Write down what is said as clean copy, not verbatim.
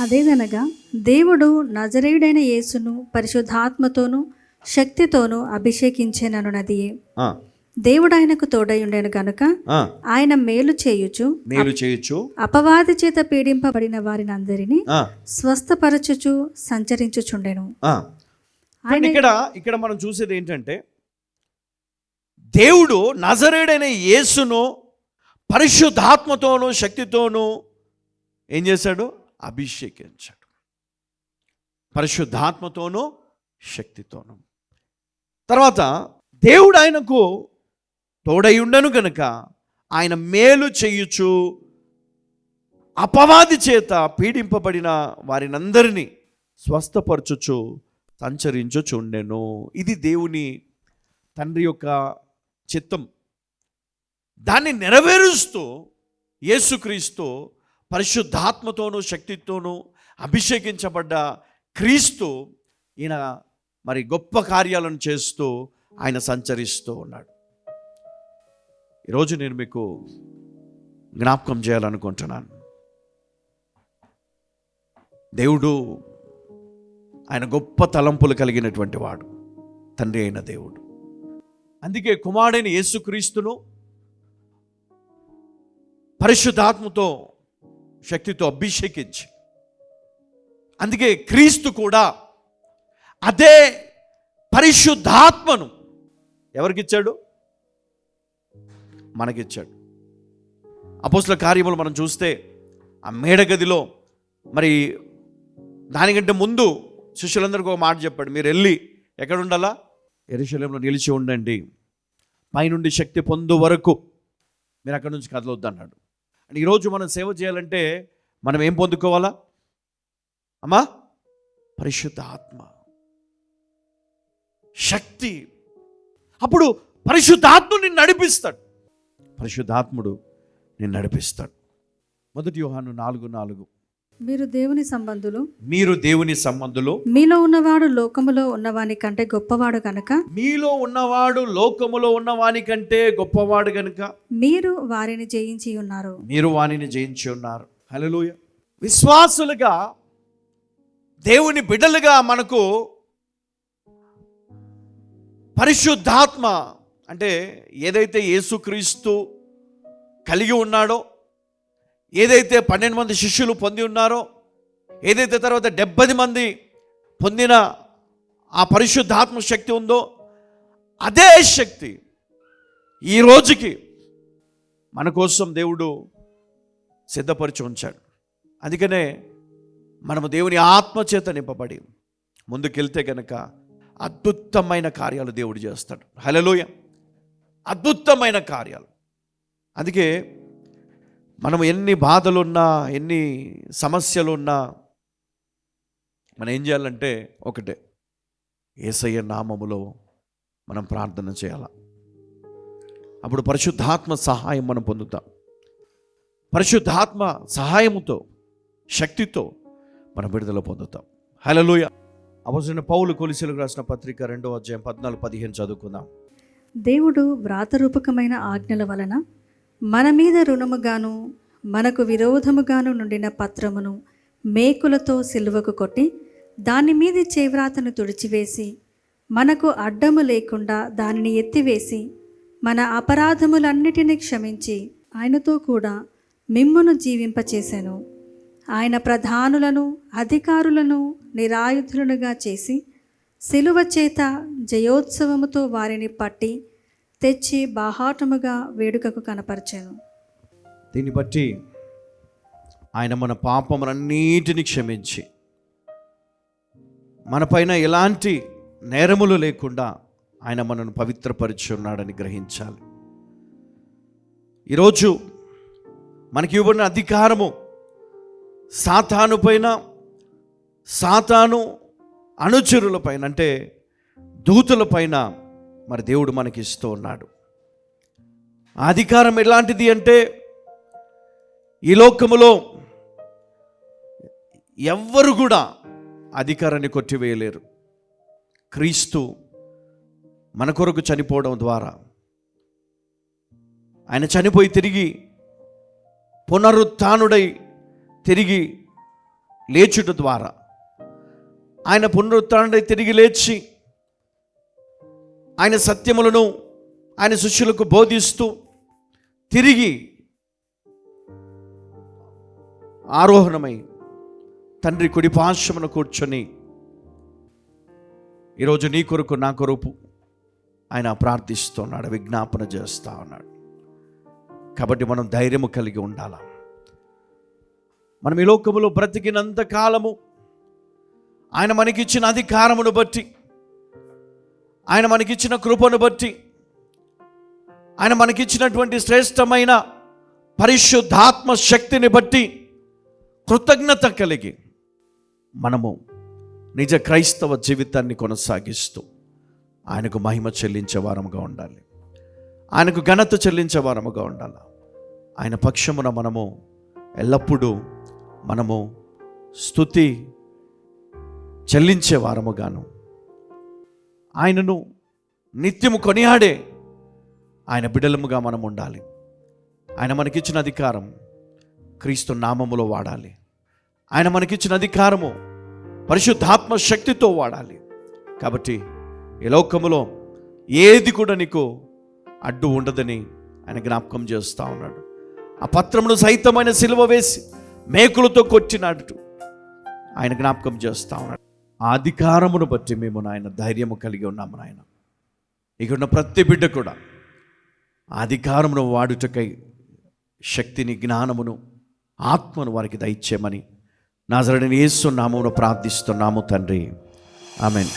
అదేదనగా దేవుడు నజరేయుడైన యేసును పరిశుద్ధాత్మతోనూ శక్తితోనూ అభిషేకించెననున్నది. దేవుడు ఆయనకు తోడై ఉండెను గనుక ఆయన మేలు చేయుచు అపవాది చేత పీడింపబడిన వారిని అందరినీ స్వస్థపరచుచు సంచరించుచుండెను. ఇక్కడ మనం చూసేది ఏంటంటే, దేవుడు నజరేయుడైన యేసును పరిశుద్ధాత్మతోనూ శక్తితోనూ ఏం చేశాడు? అభిషేకించాడు. పరిశుద్ధాత్మతోనూ శక్తితోనూ. తర్వాత దేవుడు ఆయనకు తోడై ఉండను గనుక ఆయన మేలు చేయుచు అపవాది చేత పీడింపబడిన వారినందరినీ స్వస్థపరచుచు సంచరించుచుండెను. ఇది దేవుని తండ్రి యొక్క చిత్తం. దాన్ని నెరవేరుస్తూ యేసుక్రీస్తు పరిశుద్ధాత్మతోనూ శక్తితోనూ అభిషేకించబడ్డ క్రీస్తు ఈయన మరి గొప్ప కార్యాలను చేస్తూ ఆయన సంచరిస్తూ ఉన్నాడు. ఈరోజు నేను మీకు జ్ఞాపకం చేయాలనుకుంటున్నాను. దేవుడు ఆయన గొప్ప తలంపులు కలిగినటువంటి వాడు, తండ్రి అయిన దేవుడు. అందుకే కుమారుడైన యేసుక్రీస్తును పరిశుద్ధాత్మతో శక్తితో అభిషేకించి, అందుకే క్రీస్తు కూడా అదే పరిశుద్ధాత్మను ఎవరికిచ్చాడు? మనకిచ్చాడు. అపోస్తల కార్యములు మనం చూస్తే ఆ మేడగదిలో మరి దానికంటే ముందు శిష్యులందరికీ ఒక మాట చెప్పాడు, మీరు వెళ్ళి ఎక్కడ ఉండాలా? యెరూషలేములో నిలిచి ఉండండి, పైనుండి శక్తి పొందు వరకు మీరు అక్కడి నుంచి కదలొద్దు అన్నాడు. అంటే ఈరోజు మనం సేవ చేయాలంటే మనం ఏం పొందుకోవాలా అమ్మా? పరిశుద్ధ ఆత్మ శక్తి. అప్పుడు పరిశుద్ధాత్ముడు నిన్ను నడిపిస్తాడు. పరిశుద్ధాత్ముడు నిన్ను నడిపిస్తాడు. 1 యోహాను 4:4 మీరు దేవుని సంబంధులు, మీలో ఉన్నవాడు లోకములో ఉన్నవాని కంటే గొప్పవాడు గనుక, మీరు వారిని జయించి ఉన్నారు. హల్లెలూయా. విశ్వాసులుగా దేవుని బిడ్డలుగా మనకు పరిశుద్ధాత్మ అంటే ఏదైతే యేసుక్రీస్తు కలిగి ఉన్నాడో, ఏదైతే 12 మంది శిష్యులు పొంది ఉన్నారో, ఏదైతే తర్వాత 70 మంది పొందిన ఆ పరిశుద్ధాత్మ శక్తి ఉందో, అదే శక్తి ఈ రోజుకి మన కోసం దేవుడు సిద్ధపరిచి ఉంచాడు. అందుకనే మనము దేవుని ఆత్మ చేత నింపబడి ముందుకెళ్తే కనుక అద్భుతమైన కార్యాలు దేవుడు చేస్తాడు. హల్లెలూయా. అద్భుతమైన కార్యాలు. అందుకే మనం ఎన్ని బాధలున్నా, ఎన్ని సమస్యలున్నా మనం ఏం చేయాలంటే ఒకటే, యేసయ్య నామములో మనం ప్రార్థన చేయాలి. అప్పుడు పరిశుద్ధాత్మ సహాయం మనం పొందుతాం. పరిశుద్ధాత్మ సహాయముతో శక్తితో మనం విడుదల పొందుతాం. హల్లెలూయా. అపోస్తలుడైన పౌలు కొలస్సీయులకు రాసిన పత్రిక 2వ అధ్యాయం 14-15 చదువుకుందాం. దేవుడు వ్రాతరూపకమైన ఆజ్ఞల వలన మన మీద రుణముగాను మనకు విరోధముగాను నుండిన పత్రమును మేకులతో సిలువకు కొట్టి దాని మీది చేవ్రాతను తుడిచివేసి మనకు అడ్డము లేకుండా దానిని ఎత్తివేసి మన అపరాధములన్నిటినీ క్షమించి ఆయనతో కూడా మిమ్మును జీవింపచేసెను. ఆయన ప్రధానులను అధికారులను నిరాయుధులనుగా చేసి సిలువ చేత జయోత్సవముతో వారిని పట్టి తెచ్చి బాహాటముగా వేడుకకు కనపరిచెను. దీన్ని బట్టి ఆయన మన పాపములన్నిటిని క్షమించి మనపైన ఎలాంటి నేరములు లేకుండా ఆయన మనను పవిత్రపరిచి ఉన్నాడని గ్రహించాలి. ఈరోజు మనకి ఇవ్వబడిన అధికారము సాతాను పైన, సాతాను అనుచరుల పైన, అంటే దూతుల పైన మరి దేవుడు మనకి ఇస్తూ ఉన్నాడు. ఆ అధికారం ఎలాంటిది అంటే, ఈ లోకములో ఎవ్వరు కూడా అధికారాన్ని కొట్టివేయలేరు. క్రీస్తు మన కొరకు చనిపోవడం ద్వారా, ఆయన చనిపోయి తిరిగి పునరుత్థానుడై తిరిగి లేచుట ద్వారా, ఆయన పునరుత్థానుడై తిరిగి లేచి ఆయన సత్యములను ఆయన శిష్యులకు బోధిస్తూ తిరిగి ఆరోహణమై తండ్రి కుడి పార్శ్వమున కూర్చొని ఈరోజు నీ కొరకు నా కొరకు ఆయన ప్రార్థిస్తున్నాడు, విజ్ఞాపన చేస్తూ ఉన్నాడు. కాబట్టి మనం ధైర్యము కలిగి ఉండాలి. మనం ఈ లోకములో బ్రతికినంత కాలము ఆయన మనకిచ్చిన అధికారమును బట్టి, ఆయన మనకిచ్చిన కృపను బట్టి, ఆయన మనకిచ్చినటువంటి శ్రేష్టమైన పరిశుద్ధాత్మ శక్తిని బట్టి కృతజ్ఞత కలిగి మనము నిజ క్రైస్తవ జీవితాన్ని కొనసాగిస్తూ ఆయనకు మహిమ చెల్లించే వారముగా ఉండాలి, ఆయనకు ఘనత చెల్లించే వారముగా ఉండాలి. ఆయన పక్షమున మనము ఎల్లప్పుడూ మనము స్తుతి చెల్లించే వారముగాను, ఆయనను నిత్యము కొనియాడే ఆయన బిడ్డలముగా మనం ఉండాలి. ఆయన మనకిచ్చిన అధికారం క్రీస్తు నామములో వాడాలి. ఆయన మనకిచ్చిన అధికారము పరిశుద్ధాత్మ శక్తితో వాడాలి. కాబట్టి ఈ లోకములో ఏది కూడా నీకు అడ్డు ఉండదని ఆయన జ్ఞాపకం చేస్తూ ఉన్నాడు. ఆ పత్రమును సహితమైన సిలువ వేసి మేకులతో కొట్టినట్టు ఆయన జ్ఞాపకం చేస్తూ ఉన్నాడు. ఆ అధికారమును బట్టి మేము నాయన ధైర్యము కలిగి ఉన్నాము నాయన. ఇక్కడున్న ప్రతి బిడ్డ కూడా ఆ అధికారమును వాడుటకై శక్తిని, జ్ఞానమును, ఆత్మను వారికి దయచేయమని నజరేయుడైన యేసు నామమున ప్రార్థిస్తున్నాము తండ్రి. ఆమేన్.